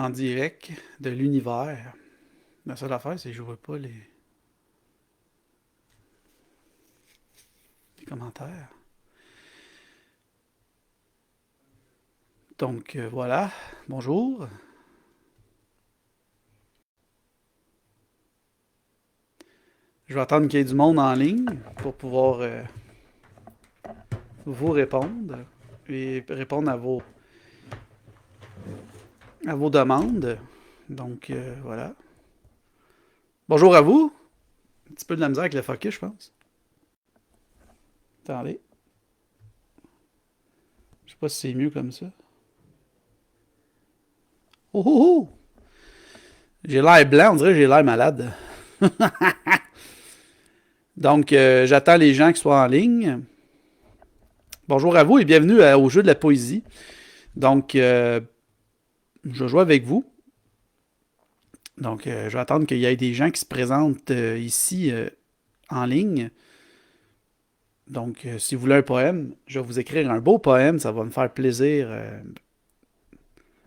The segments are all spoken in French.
en direct de l'univers. La seule affaire, c'est que je vois pas les commentaires. Donc voilà, bonjour. Je vais attendre qu'il y ait du monde en ligne pour pouvoir vous répondre et répondre à vos demandes. Donc voilà. Bonjour à vous. Un petit peu de la misère avec le focus, je pense. Attendez. Je sais pas si c'est mieux comme ça. Oh oh oh! J'ai l'air blanc, on dirait que j'ai l'air malade. Donc j'attends les gens qui soient en ligne. Bonjour à vous et bienvenue au jeu de la poésie. Donc, je vais jouer avec vous. Donc, je vais attendre qu'il y ait des gens qui se présentent ici en ligne. Donc, si vous voulez un poème, je vais vous écrire un beau poème. Ça va me faire plaisir.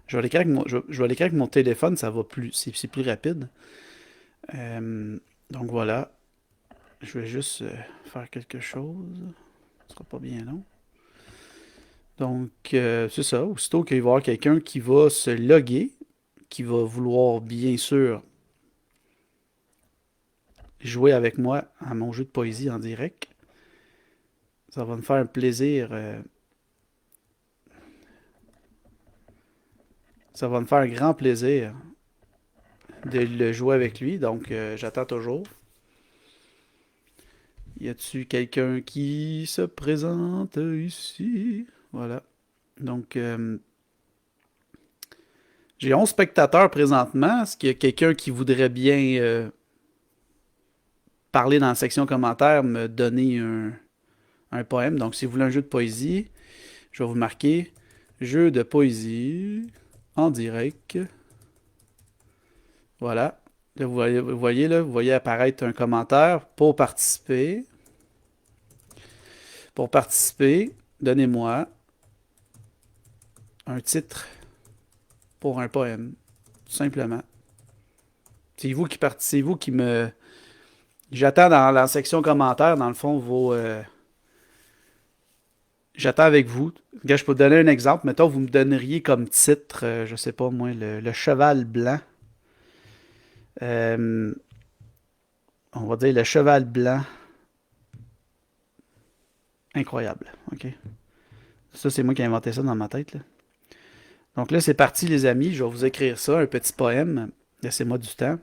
Je vais l'écrire je vais l'écrire avec mon téléphone. Ça va plus, c'est plus rapide. Donc, voilà. Je vais juste faire quelque chose. Ce sera pas bien long. Donc, c'est ça. Aussitôt qu'il va y avoir quelqu'un qui va se loguer, qui va vouloir, bien sûr, jouer avec moi à mon jeu de poésie en direct, ça va me faire un plaisir. Ça va me faire un grand plaisir de le jouer avec lui. Donc, j'attends toujours. Y a-tu quelqu'un qui se présente ici? Voilà. Donc, j'ai 11 spectateurs présentement. Est-ce qu'il y a quelqu'un qui voudrait bien parler dans la section commentaires, me donner un poème? Donc, si vous voulez un jeu de poésie, je vais vous marquer jeu de poésie en direct. Voilà. Là, vous voyez apparaître un commentaire pour participer. Pour participer, donnez-moi un titre pour un poème, tout simplement. C'est vous qui me. J'attends dans la section commentaires, dans le fond, j'attends avec vous. Là, je peux vous donner un exemple. Mettons, vous me donneriez comme titre, je sais pas moi, le cheval blanc. Euh, on va dire le cheval blanc. Incroyable. OK. Ça, c'est moi qui ai inventé ça dans ma tête, là. Donc là, c'est parti, les amis. Je vais vous écrire ça, un petit poème. Laissez-moi du temps.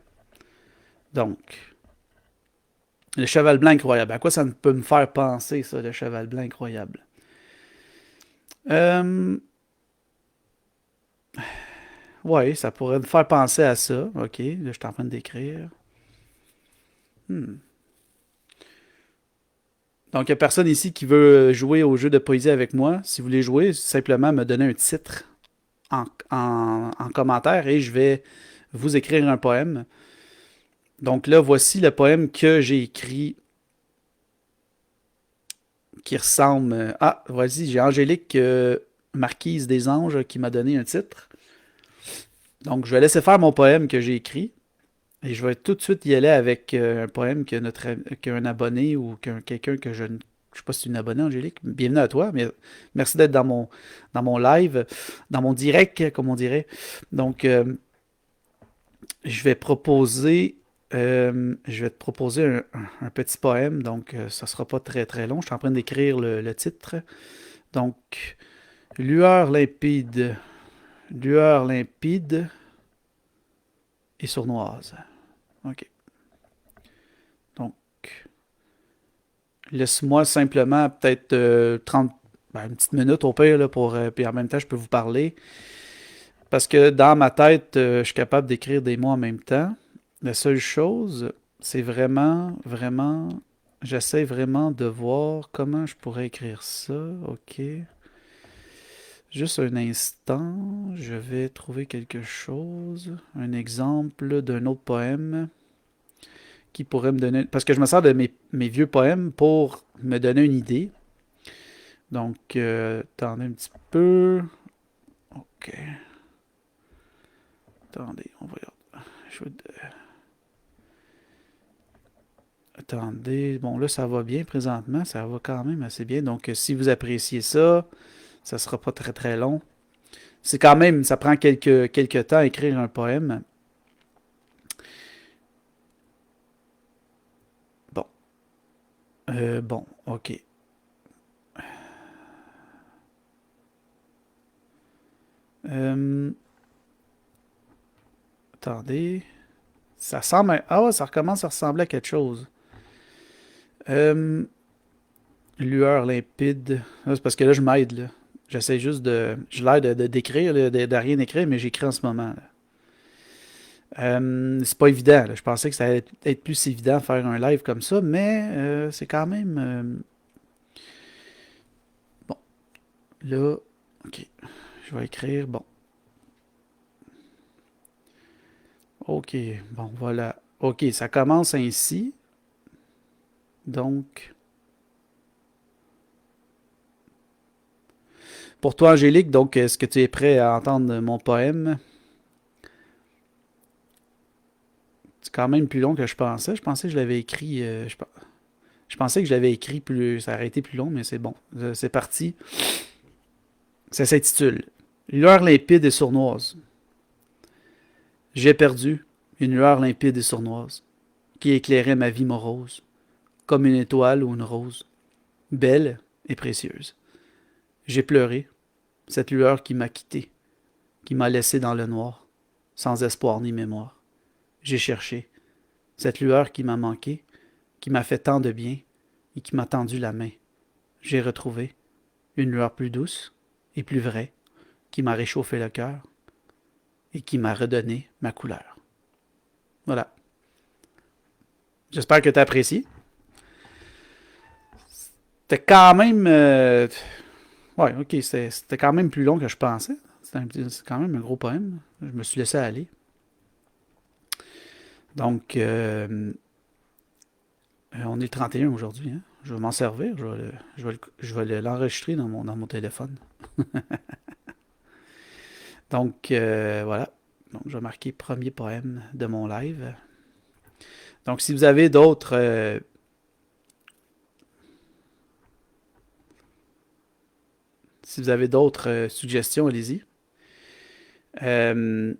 Donc, le cheval blanc incroyable. À quoi ça peut me faire penser, ça, le cheval blanc incroyable? Euh, ouais, ça pourrait me faire penser à ça. OK, là, je suis en train d'écrire. Hmm. Donc, il n'y a personne ici qui veut jouer au jeu de poésie avec moi. Si vous voulez jouer, simplement me donner un titre en commentaire et je vais vous écrire un poème. Donc là, voici le poème que j'ai écrit qui ressemble. Ah, voici, j'ai Angélique Marquise des Anges qui m'a donné un titre. Donc, je vais laisser faire mon poème que j'ai écrit et je vais tout de suite y aller avec un poème qu'un abonné ou quelqu'un que je ne sais pas si c'est une abonnée, Angélique. Bienvenue à toi. Mais merci d'être dans mon live, dans mon direct, comme on dirait. Donc, je vais proposer. Je vais te proposer un petit poème, donc ça sera pas très très long. Je suis en train d'écrire le titre. Donc, lueur limpide, lueur limpide et sournoise. OK. Donc, laisse-moi simplement peut-être 30, ben, une petite minute au pire, là, puis en même temps, je peux vous parler. Parce que dans ma tête, je suis capable d'écrire des mots en même temps. La seule chose, c'est vraiment, vraiment, j'essaie vraiment de voir comment je pourrais écrire ça. OK. Juste un instant, je vais trouver quelque chose, un exemple d'un autre poème qui pourrait me donner... Parce que je me sers de mes vieux poèmes pour me donner une idée. Donc, attendez un petit peu. OK. Attendez, on va... Je vais... Attendez, bon là ça va bien présentement, ça va quand même assez bien. Donc si vous appréciez ça, ça sera pas très très long. C'est quand même, ça prend quelques temps à écrire un poème. Bon, bon, ok. Euh, attendez, ça semble, ah ouais, ça recommence à ressembler à quelque chose. Euh, lueur limpide. Ah, c'est parce que là je m'aide là. J'essaie juste de, j'ai l'air d'écrire, de rien écrire, mais j'écris en ce moment là. C'est pas évident, là. Je pensais que ça allait être plus évident de faire un live comme ça, mais c'est quand même. Bon, là, ok, je vais écrire. Bon, ok, bon, voilà. Ok, ça commence ainsi. Donc, pour toi, Angélique, donc, est-ce que tu es prêt à entendre mon poème? C'est quand même plus long que je pensais. Je pensais que je l'avais écrit. Je pensais que je l'avais écrit plus. Ça aurait été plus long, mais c'est bon. C'est parti. Ça s'intitule Lueur limpide et sournoise. J'ai perdu une lueur limpide et sournoise qui éclairait ma vie morose, comme une étoile ou une rose, belle et précieuse. J'ai pleuré, cette lueur qui m'a quitté, qui m'a laissé dans le noir, sans espoir ni mémoire. J'ai cherché, cette lueur qui m'a manqué, qui m'a fait tant de bien et qui m'a tendu la main. J'ai retrouvé une lueur plus douce et plus vraie, qui m'a réchauffé le cœur et qui m'a redonné ma couleur. Voilà. J'espère que tu apprécies. C'était quand même. Ouais, ok, c'était quand même plus long que je pensais. C'est quand même un gros poème. Je me suis laissé aller. Donc, on est le 31 aujourd'hui. Hein. Je vais m'en servir. Je vais l'enregistrer dans mon téléphone. Donc, voilà. Donc, je vais marquer premier poème de mon live. Donc, si vous avez d'autres. Si vous avez d'autres suggestions, allez-y. Euh,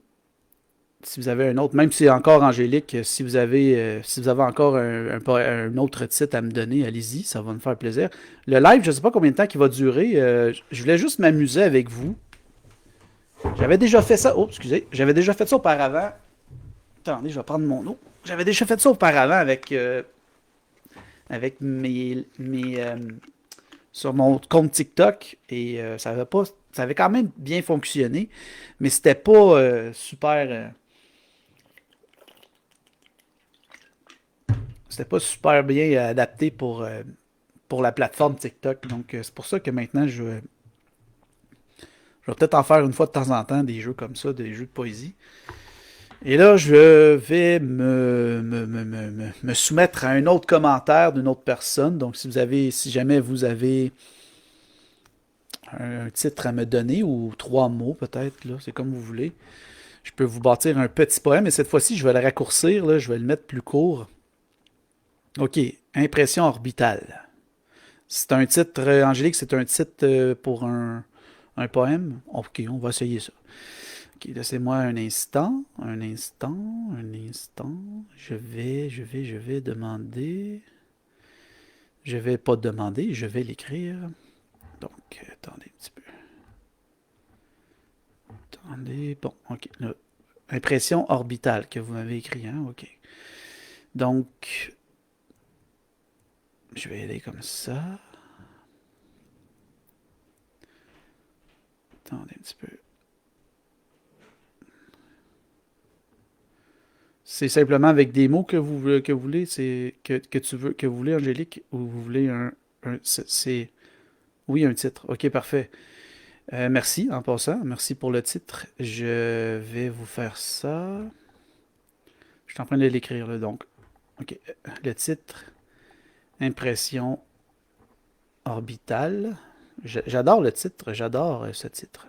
si vous avez un autre, même si c'est encore Angélique, si vous avez encore un autre titre à me donner, allez-y, ça va me faire plaisir. Le live, je ne sais pas combien de temps il va durer. Je voulais juste m'amuser avec vous. J'avais déjà fait ça. Oh, excusez. J'avais déjà fait ça auparavant. Attendez, je vais prendre mon eau. J'avais déjà fait ça auparavant avec sur mon compte TikTok et ça avait quand même bien fonctionné, mais c'était pas super. C'était pas super bien adapté pour la plateforme TikTok. Donc, c'est pour ça que maintenant, je vais peut-être en faire une fois de temps en temps des jeux comme ça, des jeux de poésie. Et là, je vais me soumettre à un autre commentaire d'une autre personne. Donc, si jamais vous avez un titre à me donner ou trois mots peut-être, là, c'est comme vous voulez, je peux vous bâtir un petit poème. Et cette fois-ci, je vais le raccourcir, là, je vais le mettre plus court. OK, impression orbitale. C'est un titre, Angélique, c'est un titre pour un poème. Ok, on va essayer ça. Ok, laissez-moi un instant, un instant, un instant. Je vais demander. Je vais pas demander, je vais l'écrire. Donc, attendez un petit peu. Attendez, bon, ok. Là, impression orbitale que vous m'avez écrit, hein, ok. Donc, je vais aller comme ça. Attendez un petit peu. C'est simplement avec des mots que vous voulez, que vous voulez, Angélique, ou vous voulez oui, un titre. Ok, parfait. Merci en passant, merci pour le titre. Je vais vous faire ça. Je suis en train de l'écrire là, donc. Ok, le titre, impression orbitale. J'adore le titre, j'adore ce titre.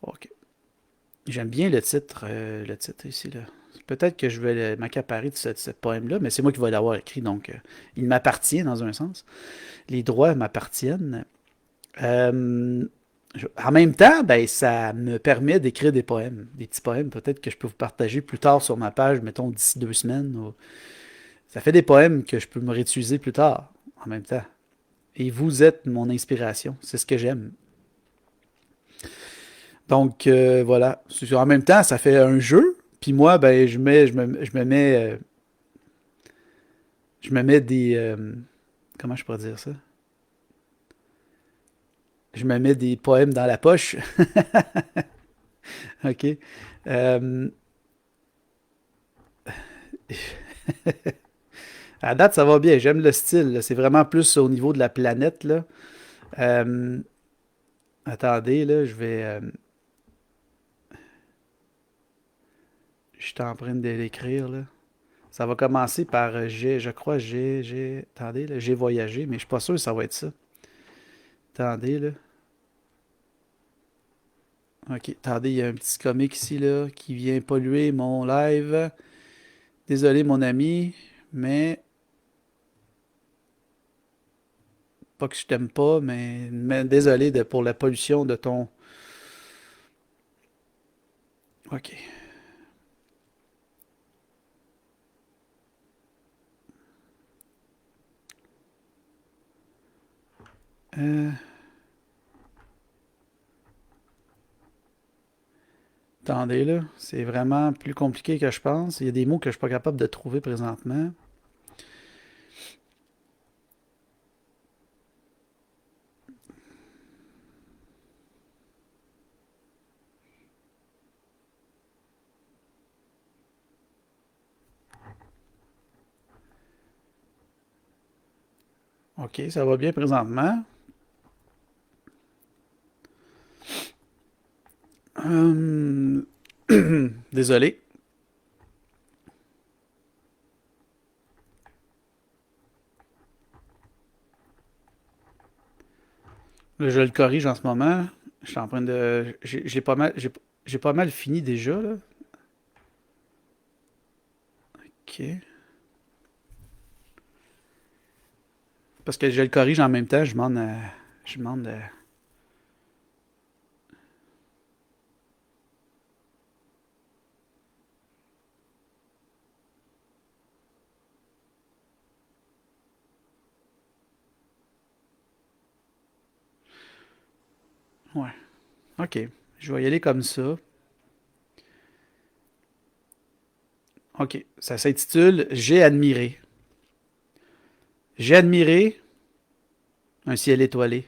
Ok. J'aime bien le titre ici, là. Peut-être que je vais m'accaparer de ce poème-là, mais c'est moi qui vais l'avoir écrit, donc il m'appartient dans un sens. Les droits m'appartiennent. Euh, En même temps, ben, ça me permet d'écrire des poèmes, des petits poèmes, peut-être que je peux vous partager plus tard sur ma page, mettons d'ici 2 semaines. Ça fait des poèmes que je peux me réutiliser plus tard, en même temps. Et vous êtes mon inspiration, c'est ce que j'aime. Donc voilà. En même temps, ça fait un jeu. Puis moi, ben, je me mets des, comment je pourrais dire ça? Je me mets des poèmes dans la poche. OK. Euh, à date, ça va bien. J'aime le style, là. C'est vraiment plus au niveau de la planète, là. Euh, Attendez, là, je suis en train de l'écrire, là. Ça va commencer par je crois, attendez, là, j'ai voyagé, mais je suis pas sûr que ça va être ça. Attendez, là. Ok, attendez, il y a un petit comique ici, là, qui vient polluer mon live. Désolé, mon ami, mais pas que je t'aime pas, mais désolé pour la pollution de ton. Ok. Euh, Attendez, là. C'est vraiment plus compliqué que je pense. Il y a des mots que je suis pas capable de trouver présentement. Ok, ça va bien présentement. Hum, Désolé. Là, je le corrige en ce moment. Je suis en train de. J'ai pas mal. J'ai pas mal fini déjà, là. Ok. Parce que je le corrige en même temps, je demande ouais. Ok. Je vais y aller comme ça. Ok. Ça s'intitule J'ai admiré. J'ai admiré un ciel étoilé.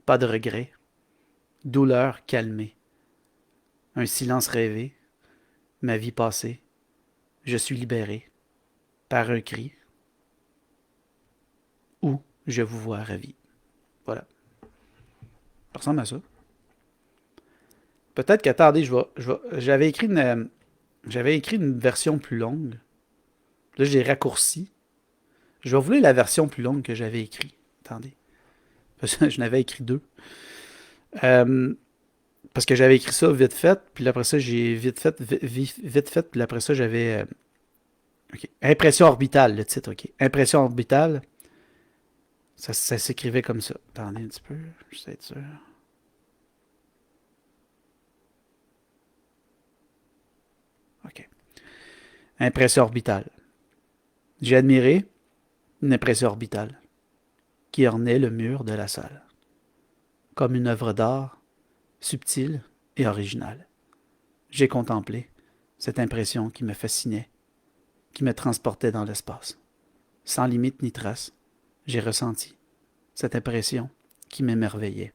Pas de regret. Douleur calmée. Un silence rêvé. Ma vie passée. Je suis libéré. Par un cri. Ou je vous vois ravi. Voilà. Ça ressemble à ça. Peut-être qu'attendez, j'avais écrit une version plus longue. Là, j'ai raccourci. Je vais vous lire la version plus longue que j'avais écrite. Attendez. Parce que je n'avais écrit deux. Euh, Parce que j'avais écrit ça vite fait, puis après ça, j'ai vite fait, puis après ça, j'avais. Ok. Impression orbitale, le titre, ok. Impression orbitale, ça s'écrivait comme ça. Attendez un petit peu, je sais être sûr. Ok. Impression orbitale. J'ai admiré une impression orbitale qui ornait le mur de la salle, comme une œuvre d'art subtile et originale. J'ai contemplé cette impression qui me fascinait, qui me transportait dans l'espace. Sans limite ni trace, j'ai ressenti cette impression qui m'émerveillait,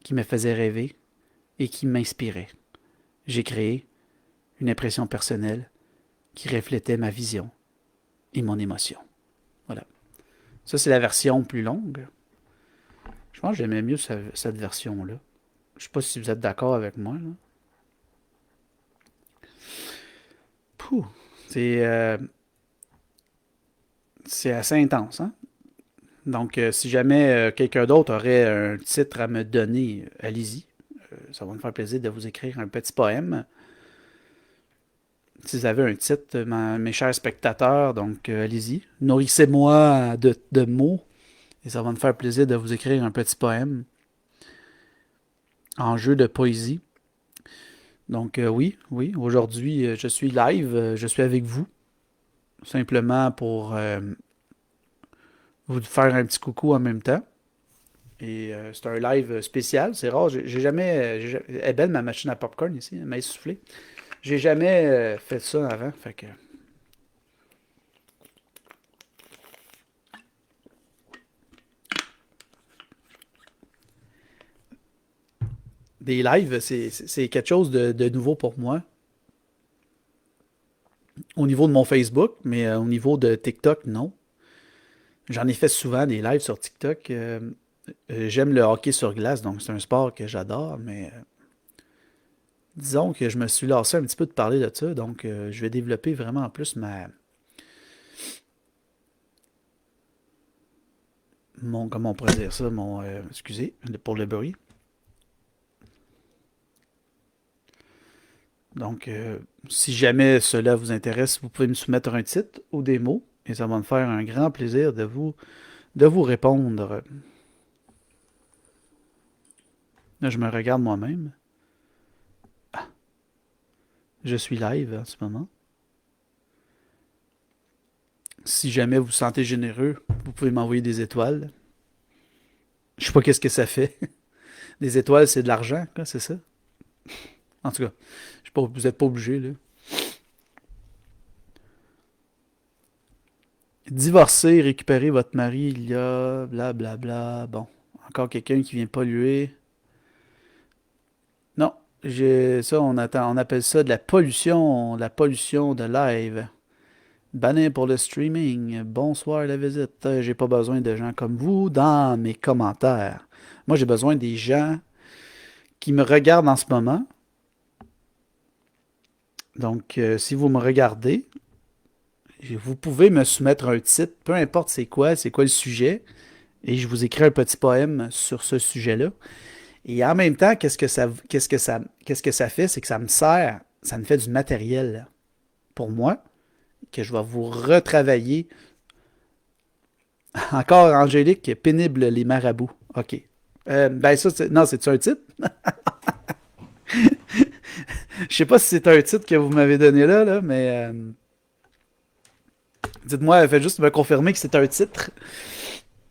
qui me faisait rêver et qui m'inspirait. J'ai créé une impression personnelle qui reflétait ma vision et mon émotion. Voilà. Ça, c'est la version plus longue. Je pense que j'aimais mieux cette version-là. Je ne sais pas si vous êtes d'accord avec moi, là. Pouh, c'est c'est assez intense, hein? Donc, si jamais quelqu'un d'autre aurait un titre à me donner, allez-y. ça va me faire plaisir de vous écrire un petit poème. Si vous avez un titre, mes chers spectateurs, donc allez-y. Nourrissez-moi de mots et ça va me faire plaisir de vous écrire un petit poème en jeu de poésie. Donc oui, oui, aujourd'hui je suis live, je suis avec vous, simplement pour vous faire un petit coucou en même temps. Et c'est un live spécial, c'est rare, j'ai jamais, elle est belle ma machine à popcorn ici, elle m'a essoufflé. J'ai jamais fait ça avant, fait que des lives, c'est quelque chose de nouveau pour moi. Au niveau de mon Facebook, mais au niveau de TikTok, non. J'en ai fait souvent des lives sur TikTok. J'aime le hockey sur glace, donc c'est un sport que j'adore, mais disons que je me suis lassé un petit peu de parler de ça, donc je vais développer vraiment plus comment on pourrait dire ça, excusez pour le bruit. Donc, si jamais cela vous intéresse, vous pouvez me soumettre un titre ou des mots, et ça va me faire un grand plaisir de vous répondre. Là, je me regarde moi-même. Je suis live en ce moment. Si jamais vous vous sentez généreux, vous pouvez m'envoyer des étoiles. Je sais pas qu'est-ce que ça fait. Des étoiles, c'est de l'argent, quoi, c'est ça? En tout cas, je sais pas, vous n'êtes pas obligé, là. Divorcer, récupérer votre mari, il y a blablabla. Bla, bla. Bon, encore quelqu'un qui vient polluer. Non, ça, on appelle ça de la pollution de live. Banner pour le streaming. Bonsoir la visite. J'ai pas besoin de gens comme vous dans mes commentaires. Moi, j'ai besoin des gens qui me regardent en ce moment. Donc, si vous me regardez, vous pouvez me soumettre un titre, peu importe c'est quoi le sujet, et je vous écris un petit poème sur ce sujet-là. Et en même temps, qu'est-ce que ça fait, c'est que ça me fait du matériel pour moi, que je vais vous retravailler. Encore Angélique, pénible les marabouts. OK. Ben ça, non, c'est-tu un titre? Je sais pas si c'est un titre que vous m'avez donné là, mais dites-moi, faites juste me confirmer que c'est un titre.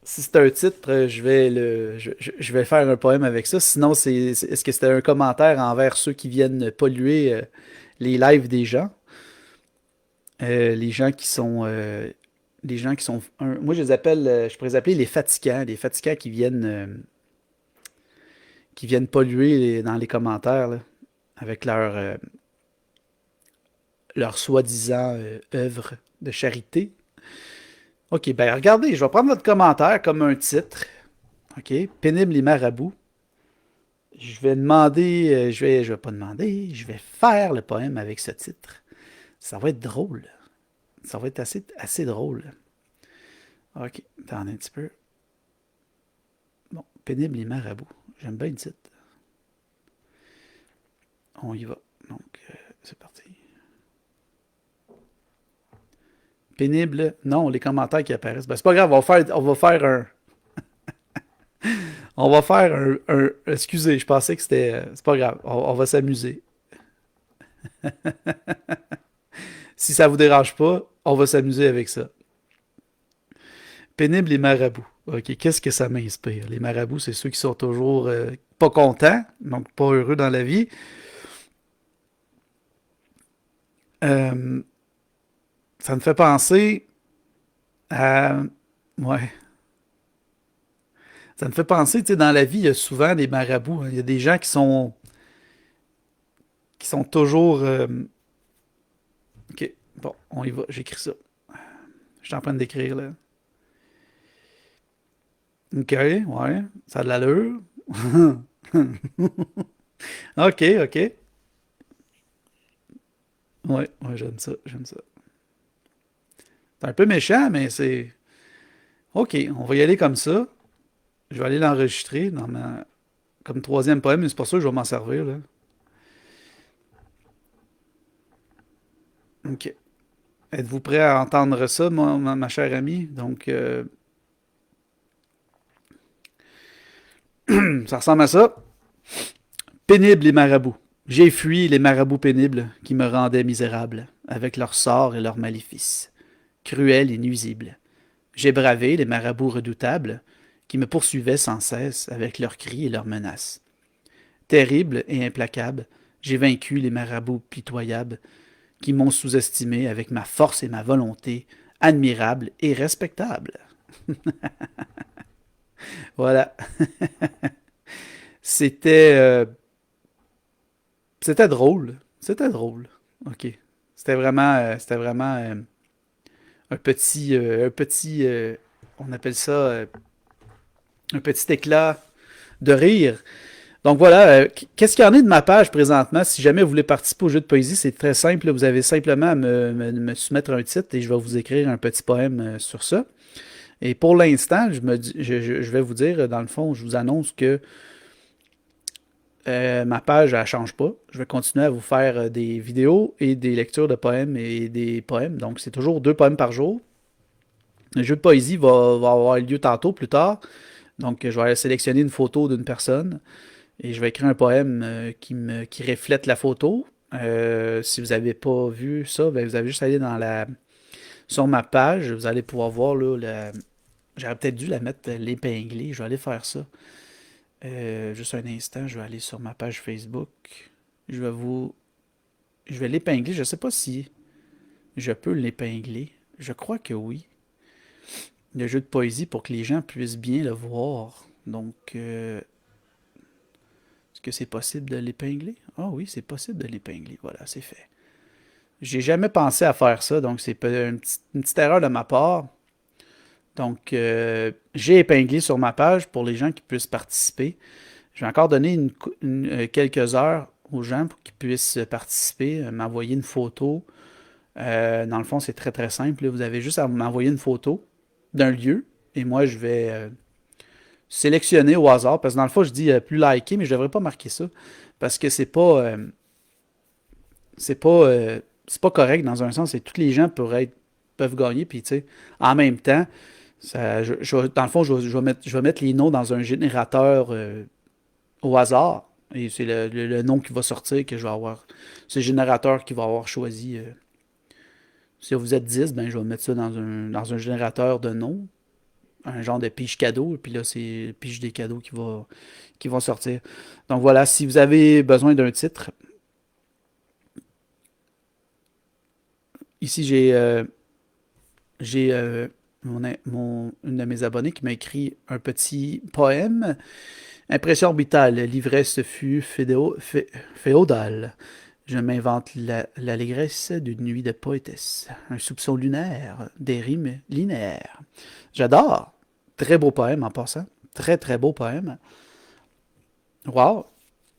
Si c'est un titre, je vais faire un poème avec ça. Sinon, est-ce que c'était un commentaire envers ceux qui viennent polluer les lives des gens? Les gens qui sont, moi je les appelle, je pourrais les appeler les fatigants qui viennent polluer dans les commentaires là, avec leur soi-disant œuvre de charité. Ok, ben regardez, je vais prendre votre commentaire comme un titre. Ok, pénible les marabouts. Je vais demander, je vais pas demander, je vais faire le poème avec ce titre. Ça va être drôle. Ça va être assez drôle. Ok, attendez un petit peu. Bon, pénible et marabout. J'aime bien le titre. On y va. Donc, c'est parti. Pénible. Non, les commentaires qui apparaissent. Ben, c'est pas grave, on va faire excusez, je pensais que c'était. C'est pas grave, on va s'amuser. Si ça vous dérange pas, on va s'amuser avec ça. Pénible les marabouts. Ok, qu'est-ce que ça m'inspire? Les marabouts, c'est ceux qui sont toujours pas contents, donc pas heureux dans la vie. Euh, Ça me fait penser à. Ouais. Ça me fait penser, tu sais, dans la vie, il y a souvent des marabouts, hein. Il y a des gens qui sont toujours. Ok, bon, on y va, j'écris ça. Je suis en train d'écrire, là. Ok, ouais, ça a de l'allure. Ok, ok. Ouais, ouais, j'aime ça, j'aime ça. C'est un peu méchant, mais c'est. Ok, on va y aller comme ça. Je vais aller l'enregistrer dans ma comme troisième poème, mais c'est pas sûr que je vais m'en servir, là. OK. Êtes-vous prêt à entendre ça, ma chère amie? Donc, ça ressemble à ça. Pénibles les marabouts. J'ai fui les marabouts pénibles qui me rendaient misérable, avec leurs sorts et leurs maléfices, cruels et nuisibles. J'ai bravé les marabouts redoutables qui me poursuivaient sans cesse avec leurs cris et leurs menaces. Terrible et implacable, j'ai vaincu les marabouts pitoyables qui m'ont sous-estimé avec ma force et ma volonté, admirable et respectable. Voilà. C'était c'était drôle. C'était drôle. OK. C'était vraiment un petit, on appelle ça un petit éclat de rire. Donc voilà, qu'est-ce qu'il y en est de ma page présentement? Si jamais vous voulez participer au jeu de poésie, c'est très simple. Vous avez simplement à me soumettre un titre et je vais vous écrire un petit poème sur ça. Et pour l'instant, je vais vous dire, dans le fond, je vous annonce que ma page, elle ne change pas. Je vais continuer à vous faire des vidéos et des lectures de poèmes et des poèmes. Donc, c'est toujours 2 poèmes par jour. Le jeu de poésie va avoir lieu tantôt, plus tard. Donc, je vais sélectionner une photo d'une personne et je vais écrire un poème qui reflète la photo. Si vous n'avez pas vu ça, ben, vous avez juste à aller sur ma page. Vous allez pouvoir voir là, j'aurais peut-être dû la mettre l'épingler. Je vais aller faire ça. Juste un instant, je vais aller sur ma page Facebook. Je vais vous. Je vais l'épingler. Je ne sais pas si je peux l'épingler. Je crois que oui. Le jeu de poésie pour que les gens puissent bien le voir. Donc, est-ce que c'est possible de l'épingler? Ah oui, c'est possible de l'épingler. Voilà, c'est fait. J'ai jamais pensé à faire ça, donc c'est une petite erreur de ma part. Donc, j'ai épinglé sur ma page pour les gens qui puissent participer. Je vais encore donner quelques heures aux gens pour qu'ils puissent participer, m'envoyer une photo. Dans le fond, c'est très très simple. Vous avez juste à m'envoyer une photo d'un lieu et moi je vais sélectionner au hasard parce que dans le fond, je dis plus liker, mais je devrais pas marquer ça parce que c'est pas c'est pas correct dans un sens. Et tous les gens peuvent gagner. Puis tu sais, en même temps, dans le fond, je vais mettre les noms dans un générateur au hasard. Et c'est le nom qui va sortir que je vais avoir. C'est le générateur qui va avoir choisi. Si vous êtes 10, ben, je vais mettre ça dans un générateur de noms. Un genre de pige cadeau. Et puis là, c'est pige des cadeaux qui vont sortir. Donc voilà, si vous avez besoin d'un titre, ici j'ai une de mes abonnées qui m'a écrit un petit poème. Impression orbitale, l'ivresse fut féodale. Je m'invente l'allégresse d'une nuit de poétesse. Un soupçon lunaire, des rimes linéaires. J'adore. Très beau poème en passant. Très très beau poème. Wow,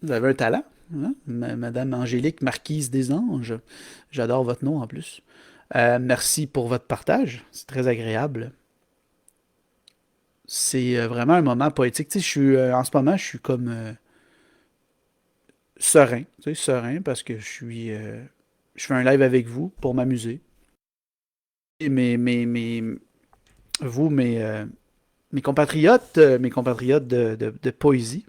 vous avez un talent, hein? Madame Angélique, marquise des anges. J'adore votre nom en plus. Merci pour votre partage. C'est très agréable. C'est vraiment un moment poétique. Tu sais, en ce moment, je suis comme serein. Tu sais, serein parce que je fais un live avec vous pour m'amuser. Et vous, mes compatriotes de poésie,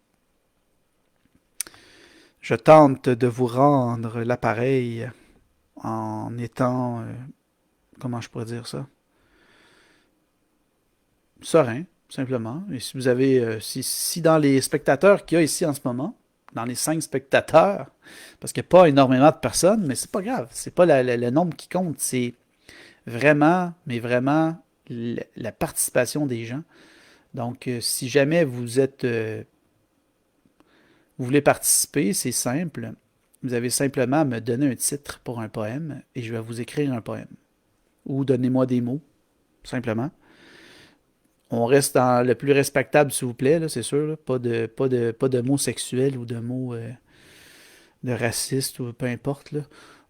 je tente de vous rendre l'appareil en étant, comment je pourrais dire ça, serein, simplement. Et si vous avez, si dans les spectateurs qu'il y a ici en ce moment, dans les 5 spectateurs, parce qu'il n'y a pas énormément de personnes, mais c'est pas grave, c'est pas le nombre qui compte, c'est vraiment, mais vraiment, la participation des gens. Donc, si jamais vous voulez participer, c'est simple. Vous avez simplement à me donner un titre pour un poème et je vais vous écrire un poème. Ou donnez-moi des mots, simplement. On reste dans le plus respectable, s'il vous plaît, là, c'est sûr. Là. Pas de mots sexuels ou de mots de racistes ou peu importe. Là.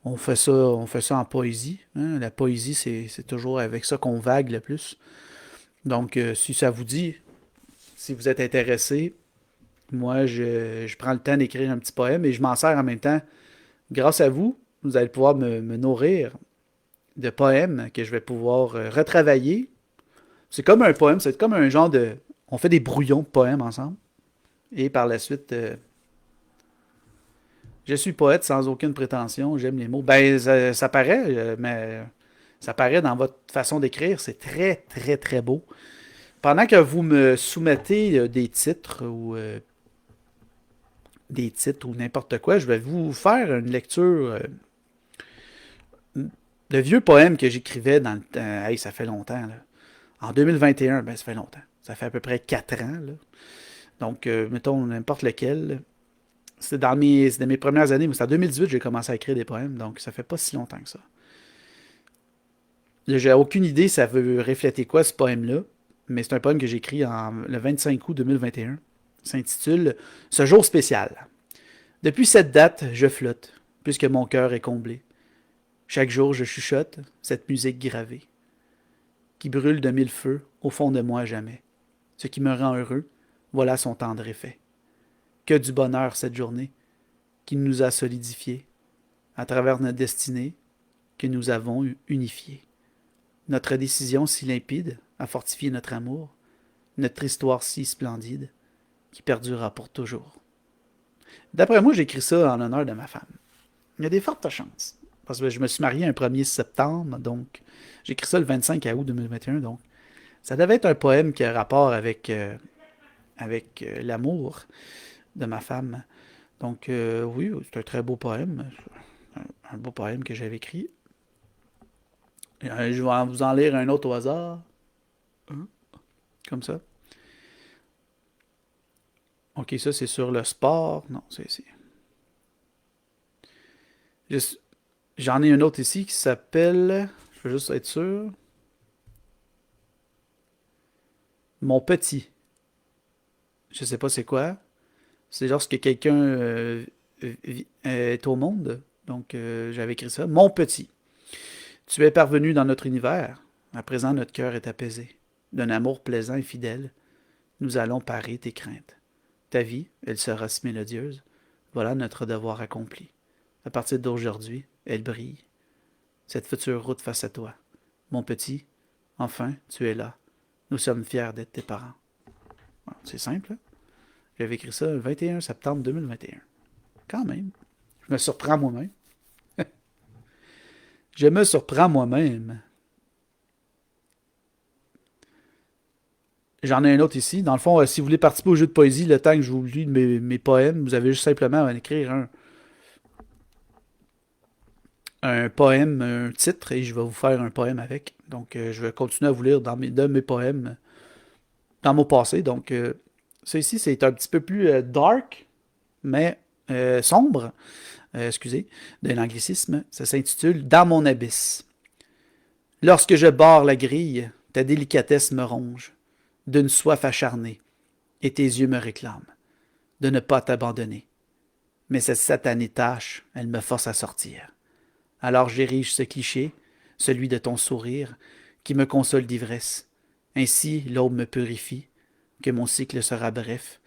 On fait ça en poésie. Hein. La poésie, c'est toujours avec ça qu'on vague le plus. Donc, si ça vous dit, si vous êtes intéressé, Moi, je prends le temps d'écrire un petit poème et je m'en sers en même temps. Grâce à vous, vous allez pouvoir me nourrir de poèmes que je vais pouvoir retravailler. C'est comme un poème, c'est comme un genre de... On fait des brouillons de poèmes ensemble. Et par la suite, je suis poète sans aucune prétention, j'aime les mots. Ben, ça paraît, mais ça paraît dans votre façon d'écrire, c'est très, très, très beau. Pendant que vous me soumettez des titres ou n'importe quoi, je vais vous faire une lecture de vieux poèmes que j'écrivais dans le temps. Hey, ça fait longtemps, là. En 2021, ben, ça fait longtemps. Ça fait à peu près 4 ans, là. Donc, mettons n'importe lequel. C'est dans mes premières années, mais c'est en 2018 que j'ai commencé à écrire des poèmes, donc ça fait pas si longtemps que ça. J'ai aucune idée ça veut refléter quoi ce poème-là, mais c'est un poème que j'ai écrit le 25 août 2021. Il s'intitule Ce jour spécial. Depuis cette date, je flotte, puisque mon cœur est comblé. Chaque jour, je chuchote cette musique gravée, qui brûle de mille feux au fond de moi à jamais. Ce qui me rend heureux, voilà son tendre effet. Que du bonheur cette journée, qui nous a solidifiés, à travers notre destinée, que nous avons unifiée. Notre décision si limpide a fortifié notre amour, notre histoire si splendide, qui perdurera pour toujours. D'après moi, j'écris ça en honneur de ma femme. Il y a des fortes chances. Parce que je me suis marié un 1er septembre, donc j'écris ça le 25 août 2021, donc ça devait être un poème qui a rapport avec l'amour de ma femme. Donc oui, c'est un très beau poème, un beau poème que j'avais écrit. Je vais vous en lire un autre au hasard, hein, comme ça. Ok, ça c'est sur le sport. Non, j'en ai un autre ici qui s'appelle, je veux juste être sûr, Mon petit. Je sais pas c'est quoi. C'est lorsque quelqu'un est au monde. Donc j'avais écrit ça. Mon petit. Tu es parvenu dans notre univers. À présent, notre cœur est apaisé. D'un amour plaisant et fidèle, nous allons parer tes craintes. Ta vie, elle sera si mélodieuse. Voilà notre devoir accompli. À partir d'aujourd'hui, elle brille. Cette future route face à toi. Mon petit, enfin, tu es là. Nous sommes fiers d'être tes parents. Voilà, c'est simple, hein? J'avais écrit ça le 21 septembre 2021. Quand même. Je me surprends moi-même. Je me surprends moi-même. J'en ai un autre ici. Dans le fond, si vous voulez participer au jeu de poésie, le temps que je vous lis mes poèmes, vous avez juste simplement à écrire un poème, un titre, et je vais vous faire un poème avec. Donc, je vais continuer à vous lire de mes poèmes dans mon passé. Donc, ça ici, c'est un petit peu plus dark, mais sombre, excusez, d'un anglicisme. Ça s'intitule Dans mon abysse. Lorsque je barre la grille, ta délicatesse me ronge, d'une soif acharnée, et tes yeux me réclament de ne pas t'abandonner. Mais cette satanée tâche, elle me force à sortir. Alors j'érige ce cliché, celui de ton sourire, qui me console d'ivresse. Ainsi l'aube me purifie, que mon cycle sera bref.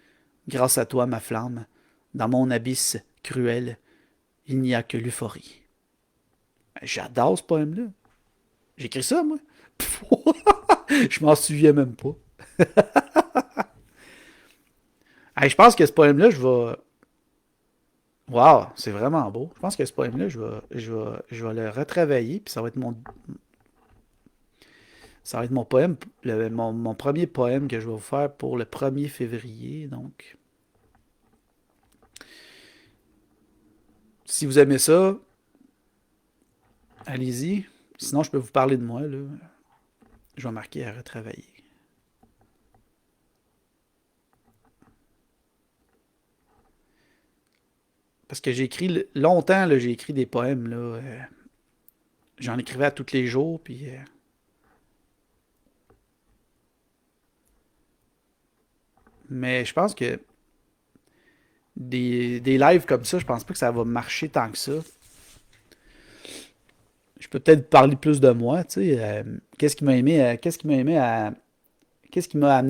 Grâce à toi, ma flamme, dans mon abysse cruel, il n'y a que l'euphorie. J'adore ce poème-là. J'écris ça, moi. Je m'en souviens même pas. Hey, je pense que ce poème-là, je vais. Waouh, c'est vraiment beau. Je pense que ce poème-là, je vais le retravailler, puis ça va être mon poème, mon premier poème que je vais vous faire pour le 1er février. Donc, si vous aimez ça, allez-y. Sinon, je peux vous parler de moi, là. Je vais marquer à retravailler. Parce que j'ai écrit longtemps, là, j'ai écrit des poèmes, là. J'en écrivais à tous les jours, puis. Mais je pense que des lives comme ça, je pense pas que ça va marcher tant que ça. Je peux peut-être parler plus de moi, tu sais. Qu'est-ce qui m'a amené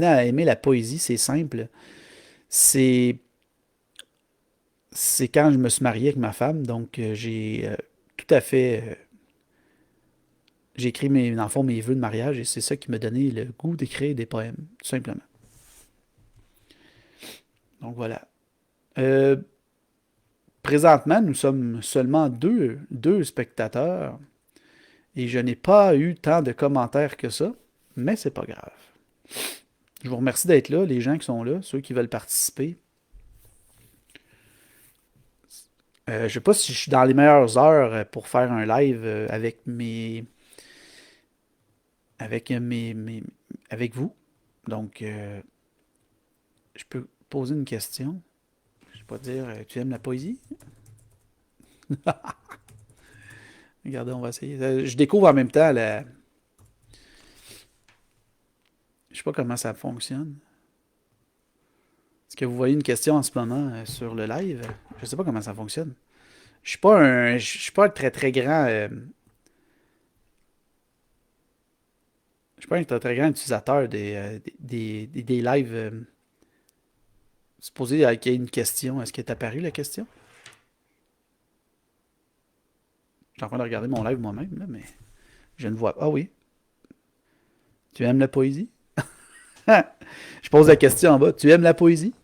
à aimer la poésie, c'est simple. c'est c'est quand je me suis marié avec ma femme, donc j'ai tout à fait j'ai écrit dans le fond, mes vœux de mariage et c'est ça qui m'a donné le goût d'écrire des poèmes, tout simplement. Donc voilà. Euh, Présentement, nous sommes seulement deux spectateurs et je n'ai pas eu tant de commentaires que ça, mais c'est pas grave. Je vous remercie d'être là, les gens qui sont là, ceux qui veulent participer. Je sais pas si je suis dans les meilleures heures pour faire un live avec avec vous. Donc, je peux poser une question. Je sais pas dire, tu aimes la poésie? Regardez, on va essayer. Je découvre en même temps je sais pas comment ça fonctionne. Est-ce que vous voyez une question en ce moment sur le live? Je sais pas comment ça fonctionne. Je suis pas un très très grand, je suis pas un très très grand utilisateur des lives. Supposé qu'il y ait une question. Est-ce qu'elle est apparue la question? Je suis en train de regarder mon live moi-même, là, mais je ne vois pas. Ah oui. Tu aimes la poésie? Je pose la question en bas. Tu aimes la poésie?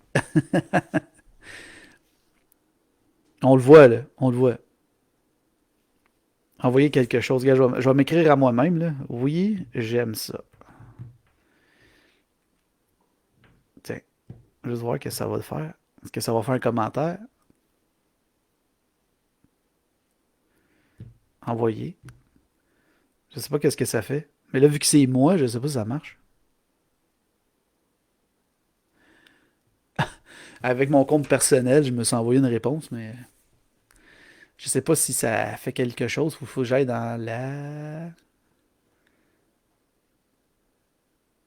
On le voit, là. On le voit. Envoyer quelque chose. Regarde, je vais m'écrire à moi-même, là. Oui, j'aime ça. Tiens, juste voir que ça va le faire. Est-ce que ça va faire un commentaire? Envoyer. Je sais pas qu'est-ce que ça fait. Mais là, vu que c'est moi, je sais pas si ça marche. Avec mon compte personnel, je me suis envoyé une réponse, mais je sais pas si ça fait quelque chose. Faut que j'aille dans la...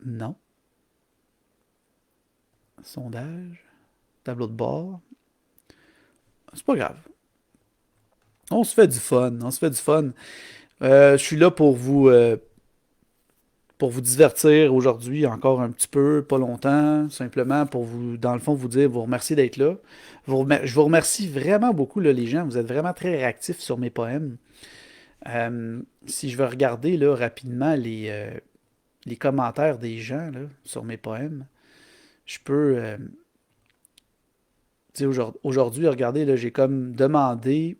Non. Sondage. Tableau de bord. C'est pas grave. On se fait du fun. On se fait du fun. Je suis là pour vous divertir aujourd'hui encore un petit peu, pas longtemps, simplement pour vous, dans le fond, vous dire, vous remercier d'être là. Je vous remercie vraiment beaucoup, là, les gens. Vous êtes vraiment très réactifs sur mes poèmes. Si je veux regarder là, rapidement les commentaires des gens là, sur mes poèmes, je peux. Tu sais, aujourd'hui, regardez, là, j'ai comme demandé.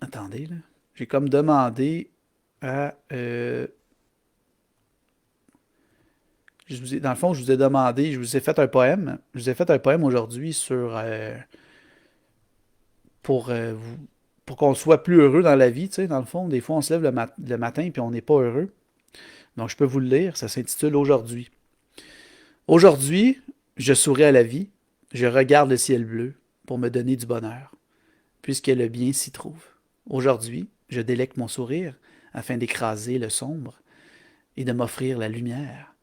Attendez, là. J'ai comme demandé à. Dans le fond, je vous ai demandé, je vous ai fait un poème. Je vous ai fait un poème aujourd'hui pour, pour qu'on soit plus heureux dans la vie. Tu sais, dans le fond, des fois, on se lève le matin puis on n'est pas heureux. Donc, je peux vous le lire. Ça s'intitule Aujourd'hui. Aujourd'hui, je souris à la vie. Je regarde le ciel bleu pour me donner du bonheur, puisque le bien s'y trouve. Aujourd'hui, je délecte mon sourire afin d'écraser le sombre et de m'offrir la lumière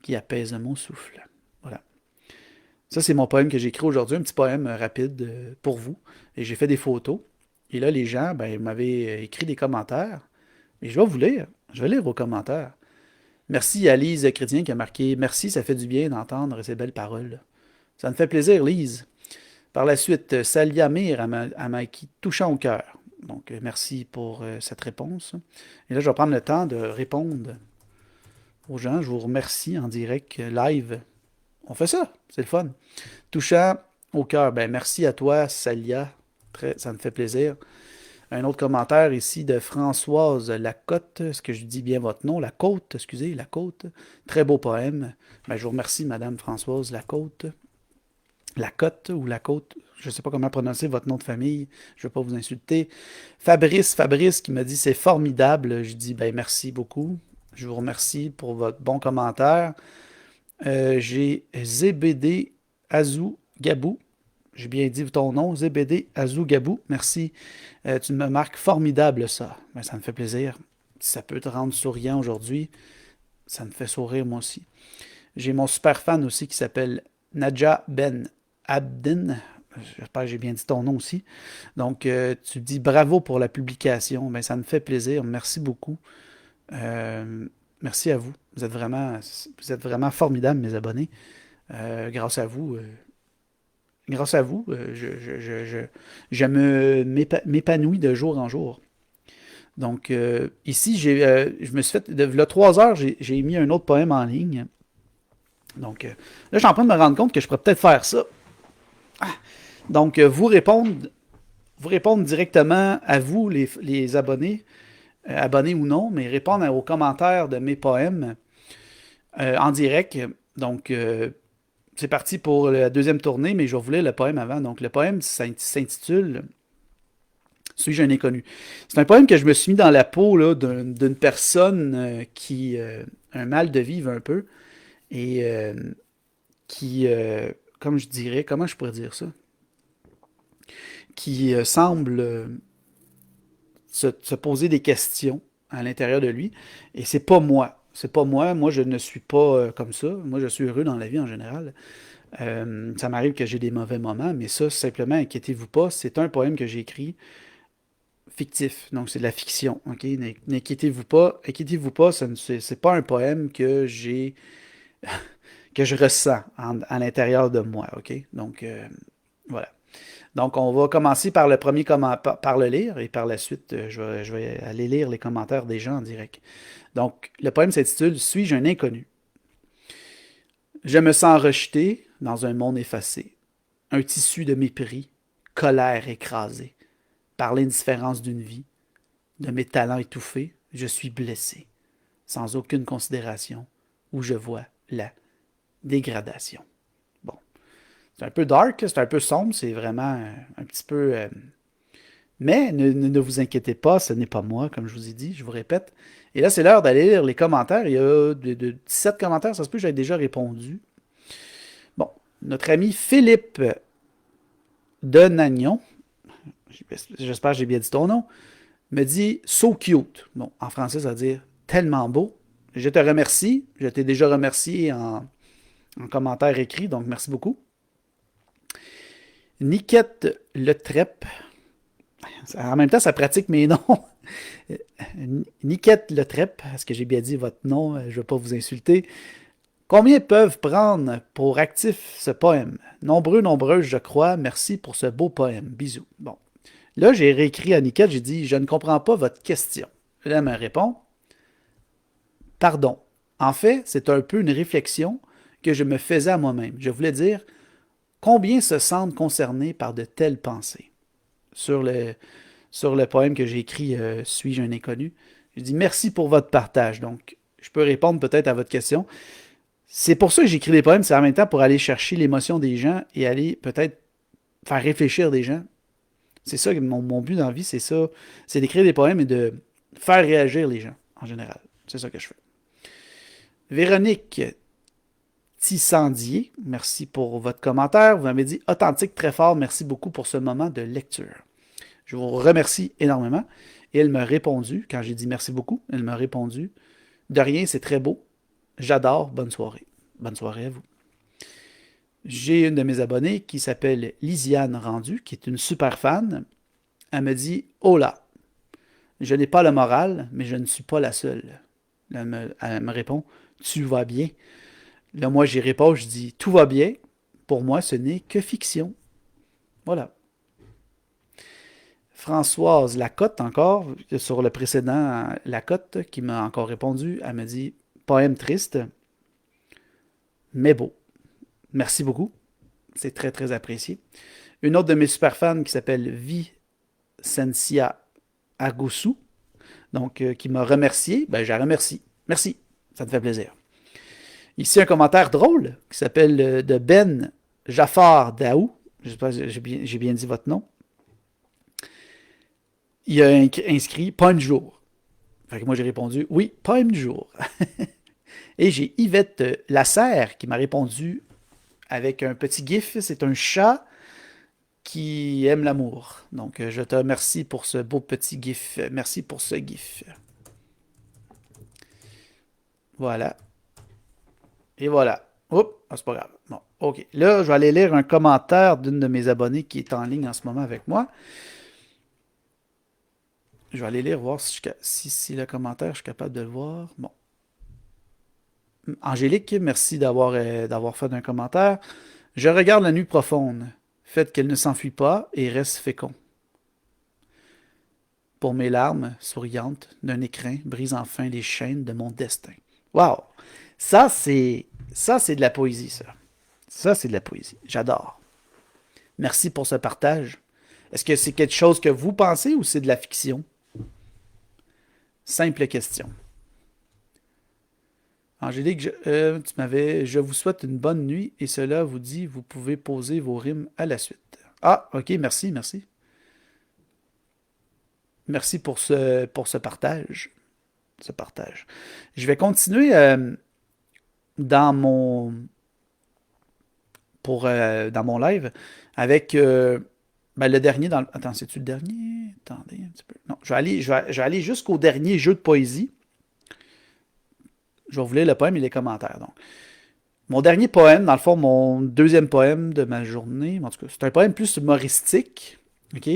qui apaise mon souffle. Voilà. Ça, c'est mon poème que j'ai écrit aujourd'hui, un petit poème rapide pour vous. Et j'ai fait des photos. Et là, les gens, ben, m'avaient écrit des commentaires. Et je vais vous lire. Je vais lire vos commentaires. Merci à Lise Chrétien qui a marqué Merci, ça fait du bien d'entendre ces belles paroles. Ça me fait plaisir, Lise. Par la suite, Salia Mir a m'a écrit touchant au cœur. Donc, merci pour cette réponse. Et là, je vais prendre le temps de répondre aux gens. Je vous remercie en direct live. On fait ça, c'est le fun. Touchant au cœur. Ben, merci à toi, Salia. Ça me fait plaisir. Un autre commentaire ici de Françoise Lacote. Est-ce que je dis bien votre nom? Lacote, excusez, Lacote. Très beau poème. Ben, je vous remercie, Madame Françoise Lacote. Lacote ou Lacote. Je ne sais pas comment prononcer votre nom de famille. Je ne vais pas vous insulter. Fabrice qui m'a dit c'est formidable. Je dis ben merci beaucoup. Je vous remercie pour votre bon commentaire. J'ai ZBD Azou Gabou. J'ai bien dit ton nom, ZBD Azou Gabou. Merci. Tu me marques formidable, ça. Ben, ça me fait plaisir. Si ça peut te rendre souriant aujourd'hui, ça me fait sourire moi aussi. J'ai mon super fan aussi qui s'appelle Nadja Ben Abdin. J'espère que j'ai bien dit ton nom aussi. Donc, tu dis bravo pour la publication. Ben, ça me fait plaisir. Merci beaucoup. Euh, Merci à vous. Vous êtes vraiment formidables, mes abonnés. Grâce à vous, m'épanouis de jour en jour. Donc, ici, je me suis fait, là, 3 heures, j'ai mis un autre poème en ligne. Donc, là, je suis en train de me rendre compte que je pourrais peut-être faire ça. Donc, vous répondre directement à vous, les abonnés, abonnés ou non, mais répondre aux commentaires de mes poèmes en direct. Donc, c'est parti pour la deuxième tournée, mais je vais vous lire le poème avant. Donc, le poème s'intitule Suis-je un inconnu? C'est un poème que je me suis mis dans la peau là, d'une personne qui a un mal de vivre un peu et qui, comme je dirais, comment je pourrais dire ça? Qui semble se poser des questions à l'intérieur de lui. Et c'est pas moi. C'est pas moi. Moi, je ne suis pas comme ça. Moi, je suis heureux dans la vie en général. Ça m'arrive que j'ai des mauvais moments, mais ça, simplement, inquiétez-vous pas. C'est un poème que j'ai écrit fictif. Donc, c'est de la fiction. Ok? N'inquiétez-vous pas. Inquiétez-vous pas. C'est pas un poème que je ressens à l'intérieur de moi. Ok? Donc, voilà. Donc, on va commencer par le premier par le lire et par la suite, je vais aller lire les commentaires des gens en direct. Donc, le poème s'intitule Suis-je un inconnu? Je me sens rejeté dans un monde effacé, un tissu de mépris, colère écrasée, par l'indifférence d'une vie, de mes talents étouffés, je suis blessé, sans aucune considération, où je vois la dégradation. Bon, c'est un peu dark, c'est un peu sombre, c'est vraiment un petit peu mais ne vous inquiétez pas, ce n'est pas moi, comme je vous ai dit, je vous répète. Et là, c'est l'heure d'aller lire les commentaires. Il y a 17 commentaires, ça se peut que j'aie déjà répondu. Bon, notre ami Philippe de Nagnon, j'espère que j'ai bien dit ton nom, me dit So cute. Bon, en français, ça veut dire tellement beau. Je te remercie. Je t'ai déjà remercié en commentaire écrit, donc merci beaucoup. Niquette Le Trep. En même temps, ça pratique mes noms. Niquette Le Trep, est-ce que j'ai bien dit votre nom? Je ne veux pas vous insulter. Combien peuvent prendre pour actif ce poème? Nombreux, nombreuses, je crois. Merci pour ce beau poème. Bisous. Bon. Là, j'ai réécrit à Niquette, j'ai dit, je ne comprends pas votre question. Là, elle me répond, pardon. En fait, c'est un peu une réflexion que je me faisais à moi-même. Je voulais dire, combien se sentent concernés par de telles pensées? Sur le poème que j'ai écrit Suis-je un inconnu? Je dis merci pour votre partage. Donc, je peux répondre peut-être à votre question. C'est pour ça que j'écris des poèmes, c'est en même temps pour aller chercher l'émotion des gens et aller peut-être faire réfléchir des gens. C'est ça, mon but dans la vie, c'est ça. C'est d'écrire des poèmes et de faire réagir les gens, en général. C'est ça que je fais. Véronique Tissandier, merci pour votre commentaire. Vous m'avez dit authentique, très fort. Merci beaucoup pour ce moment de lecture. Je vous remercie énormément. Et elle m'a répondu, quand j'ai dit merci beaucoup, elle m'a répondu de rien, c'est très beau. J'adore. Bonne soirée. Bonne soirée à vous. J'ai une de mes abonnées qui s'appelle Lisiane Rendu, qui est une super fan. Elle me dit oh là, je n'ai pas le moral, mais je ne suis pas la seule. Elle me répond tu vas bien. Là, moi, j'y réponds, je dis tout va bien. Pour moi, ce n'est que fiction. Voilà. Françoise Lacotte, encore, sur le précédent Lacotte, qui m'a encore répondu. Elle me dit poème triste, mais beau. Merci beaucoup. C'est très, très apprécié. Une autre de mes super fans qui s'appelle Vicentia Agosu, donc qui m'a remercié. Ben, je la remercie. Merci. Ça me fait plaisir. Ici, un commentaire drôle qui s'appelle de Ben Jaffar Daou. Je sais pas si j'ai bien dit votre nom. Il a inscrit poème du jour. Fait que moi, j'ai répondu oui, poème du jour. Et j'ai Yvette Lasserre qui m'a répondu avec un petit gif. C'est un chat qui aime l'amour. Donc, je te remercie pour ce beau petit gif. Merci pour ce gif. Voilà. Et voilà. Oups, c'est pas grave. Bon, OK. Là, je vais aller lire un commentaire d'une de mes abonnées qui est en ligne en ce moment avec moi. Je vais aller lire, voir si le commentaire, je suis capable de le voir. Bon. Angélique, merci d'avoir fait un commentaire. Je regarde la nuit profonde, fait qu'elle ne s'enfuit pas et reste fécond. Pour mes larmes, souriantes, d'un écrin, brise enfin les chaînes de mon destin. Wow! Ça, c'est. Ça, c'est de la poésie, ça. Ça, c'est de la poésie. J'adore. Merci pour ce partage. Est-ce que c'est quelque chose que vous pensez ou c'est de la fiction? Simple question. Angélique, tu m'avais. Je vous souhaite une bonne nuit et cela vous dit, vous pouvez poser vos rimes à la suite. Ah, ok, merci, merci. Merci pour ce partage. Ce partage. Je vais continuer dans mon dans mon live avec ben, le dernier dans le... Attends, c'est-tu le dernier? Attendez un petit peu. Non, je vais aller jusqu'au dernier jeu de poésie. Je vais vous lire le poème et les commentaires. Donc. Mon dernier poème, dans le fond, mon deuxième poème de ma journée, en tout cas, c'est un poème plus humoristique. OK?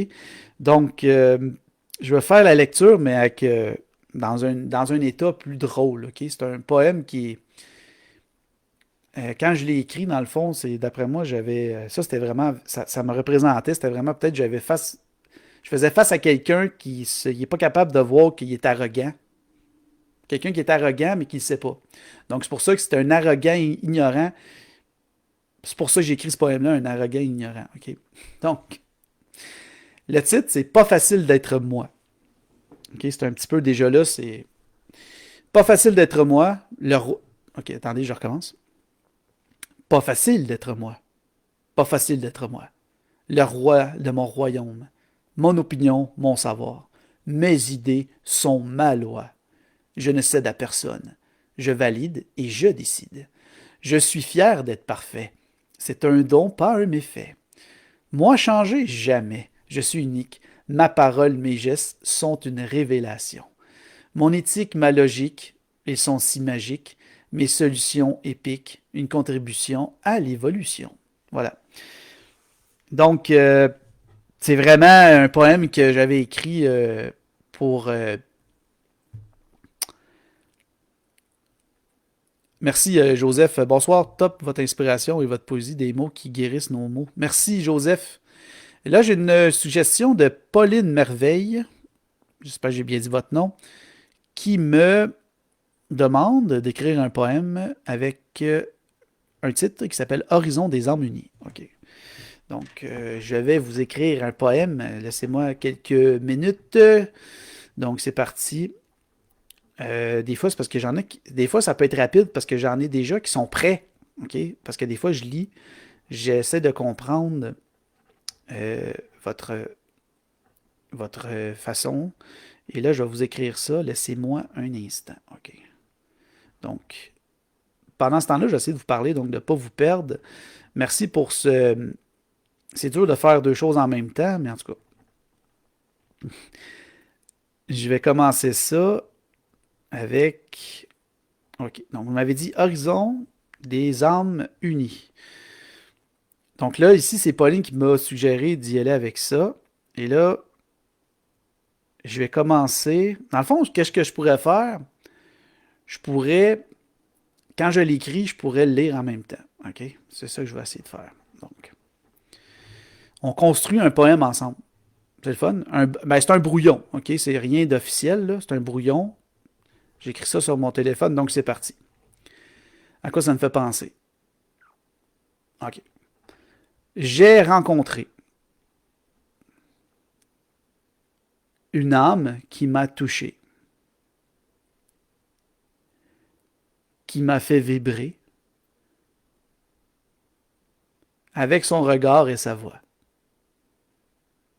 Donc, je vais faire la lecture, mais avec, dans un état plus drôle. OK? C'est un poème qui est quand je l'ai écrit, dans le fond, c'est d'après moi, j'avais. Ça, c'était vraiment. Ça me représentait. C'était vraiment peut-être j'avais face. Je faisais face à quelqu'un qui n'est pas capable de voir qu'il est arrogant. Quelqu'un qui est arrogant, mais qui ne le sait pas. Donc, c'est pour ça que c'est un arrogant ignorant. C'est pour ça que j'ai écrit ce poème-là, un arrogant ignorant. OK? Donc, le titre, c'est Pas facile d'être moi. OK? C'est un petit peu déjà là, c'est pas facile d'être moi. Le roi. OK, attendez, je recommence. Pas facile d'être moi. Pas facile d'être moi. Le roi de mon royaume. Mon opinion, mon savoir. Mes idées sont ma loi. Je ne cède à personne. Je valide et je décide. Je suis fier d'être parfait. C'est un don, pas un méfait. Moi changé, jamais. Je suis unique. Ma parole, mes gestes sont une révélation. Mon éthique, ma logique, ils sont si magiques. Mes solutions épiques, une contribution à l'évolution. Voilà. Donc, c'est vraiment un poème que j'avais écrit pour... Merci Joseph. Bonsoir, top votre inspiration et votre poésie, des mots qui guérissent nos maux. Merci Joseph. Et là, j'ai une suggestion de Pauline Merveille, j'espère que j'ai bien dit votre nom, qui me demande d'écrire un poème avec un titre qui s'appelle Horizon des âmes unies. OK. Donc, je vais vous écrire un poème. Laissez-moi quelques minutes. Donc, c'est parti. Des fois, c'est parce que j'en ai. Des fois, ça peut être rapide parce que j'en ai déjà qui sont prêts. OK? Parce que des fois, je lis, j'essaie de comprendre euh, votre, votre façon. Et là, je vais vous écrire ça. Laissez-moi un instant. OK. Donc, pendant ce temps-là, j'essaie de vous parler, donc de ne pas vous perdre. Merci pour ce. C'est dur de faire deux choses en même temps, mais en tout cas, je vais commencer ça avec. OK. Donc, vous m'avez dit Horizon des âmes unies. Donc là, ici, c'est Pauline qui m'a suggéré d'y aller avec ça. Et là, je vais commencer. Dans le fond, qu'est-ce que je pourrais faire? Je pourrais, quand je l'écris, je pourrais le lire en même temps. OK? C'est ça que je vais essayer de faire. Donc, on construit un poème ensemble. C'est le fun. Ben, c'est un brouillon. OK? C'est rien d'officiel, là. C'est un brouillon. J'écris ça sur mon téléphone, donc c'est parti. À quoi ça me fait penser? OK. J'ai rencontré une âme qui m'a touché, qui m'a fait vibrer avec son regard et sa voix,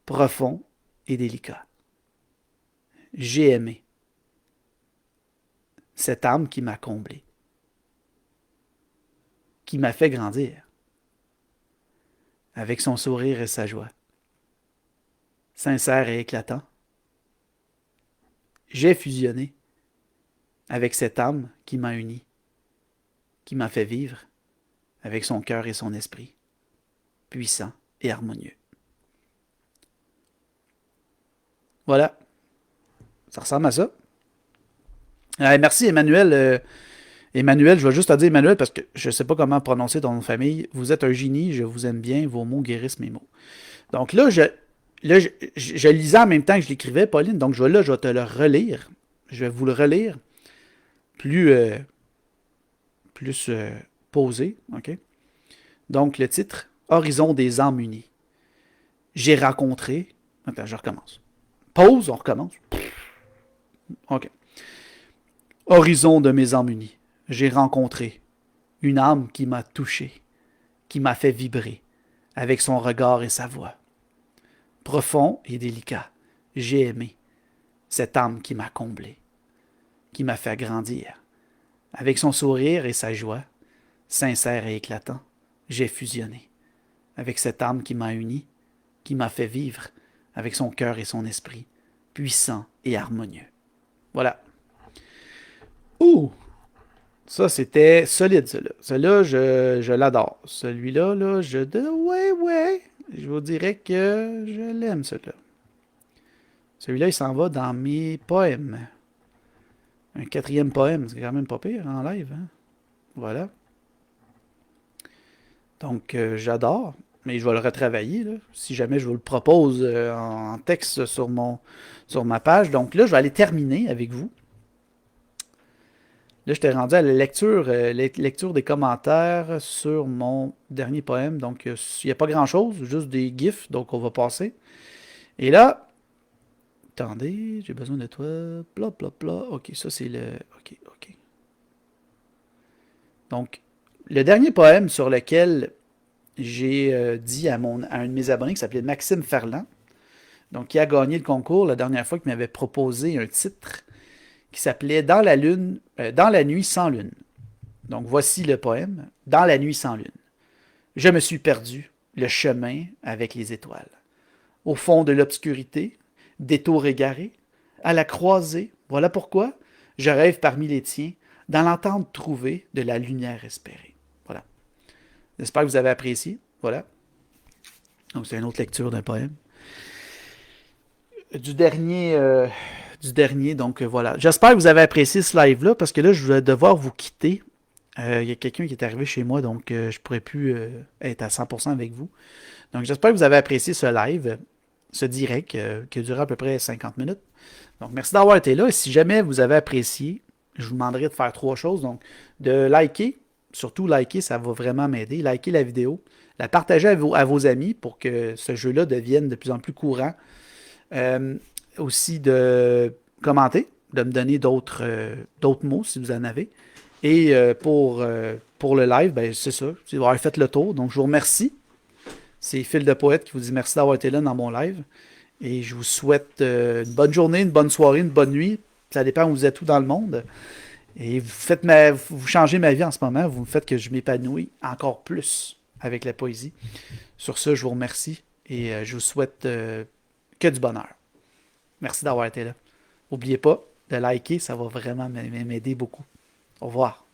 profond et délicat. J'ai aimé cette âme qui m'a comblé, qui m'a fait grandir avec son sourire et sa joie, sincère et éclatant. J'ai fusionné avec cette âme qui m'a uni, qui m'a fait vivre avec son cœur et son esprit, puissant et harmonieux. Voilà, ça ressemble à ça. Merci Emmanuel Emmanuel, je vais juste te dire Emmanuel parce que je ne sais pas comment prononcer ton nom de famille. Vous êtes un génie, je vous aime bien, vos mots guérissent mes mots. Donc là, je lisais en même temps que je l'écrivais, Pauline. Donc je vais te le relire. Je vais vous le relire plus, plus posé. OK? Donc le titre, Horizon des âmes unies. J'ai rencontré. Attends, je recommence. Pause, on recommence. OK. Horizon de mes âmes unies. J'ai rencontré une âme qui m'a touché, qui m'a fait vibrer avec son regard et sa voix. Profond et délicat, j'ai aimé cette âme qui m'a comblé, qui m'a fait grandir. Avec son sourire et sa joie, sincère et éclatant, j'ai fusionné avec cette âme qui m'a uni, qui m'a fait vivre avec son cœur et son esprit, puissant et harmonieux. Voilà. Ouh! Ça, c'était solide, celui-là. Celui-là, je l'adore. Celui-là, là, ouais, ouais. Je vous dirais que je l'aime, celui-là. Celui-là, il s'en va dans mes poèmes. Un quatrième poème, c'est quand même pas pire en live, hein? Voilà. Donc, j'adore. Mais je vais le retravailler, là, si jamais je vous le propose en texte sur ma page. Donc là, je vais aller terminer avec vous. Là, je t'ai rendu à la lecture des commentaires sur mon dernier poème. Donc, il n'y a pas grand-chose, juste des gifs, donc on va passer. Et là, attendez, j'ai besoin de toi. Bla, bla, bla. Ok, ça c'est le... Ok, ok. Donc, le dernier poème sur lequel j'ai dit à un de mes abonnés qui s'appelait Maxime Ferland, donc qui a gagné le concours la dernière fois, qui m'avait proposé un titre qui s'appelait Dans la nuit sans lune. Donc voici le poème. Dans la nuit sans lune. Je me suis perdu, le chemin avec les étoiles. Au fond de l'obscurité, détour égaré, à la croisée, voilà pourquoi je rêve parmi les tiens, dans l'entente trouvée de la lumière espérée. Voilà. J'espère que vous avez apprécié. Voilà. Donc c'est une autre lecture d'un poème. Du dernier, donc voilà. J'espère que vous avez apprécié ce live-là, parce que là, je vais devoir vous quitter. Il y a quelqu'un qui est arrivé chez moi, donc je ne pourrais plus être à 100% avec vous. Donc j'espère que vous avez apprécié ce live, ce direct, qui a duré à peu près 50 minutes. Donc merci d'avoir été là. Et si jamais vous avez apprécié, je vous demanderai de faire trois choses. Donc de liker, surtout liker, ça va vraiment m'aider. Liker la vidéo, la partager à vos amis pour que ce jeu-là devienne de plus en plus courant. Euh, Aussi de commenter, de me donner d'autres mots si vous en avez. Et pour le live, ben, c'est ça. Vous avez fait le tour. Donc, je vous remercie. C'est Phil de Poète qui vous dit merci d'avoir été là dans mon live. Et je vous souhaite une bonne journée, une bonne soirée, une bonne nuit. Ça dépend où vous êtes où dans le monde. Et vous changez ma vie en ce moment. Vous me faites que je m'épanouis encore plus avec la poésie. Sur ce, je vous remercie et je vous souhaite que du bonheur. Merci d'avoir été là. N'oubliez pas de liker, ça va vraiment m'aider beaucoup. Au revoir.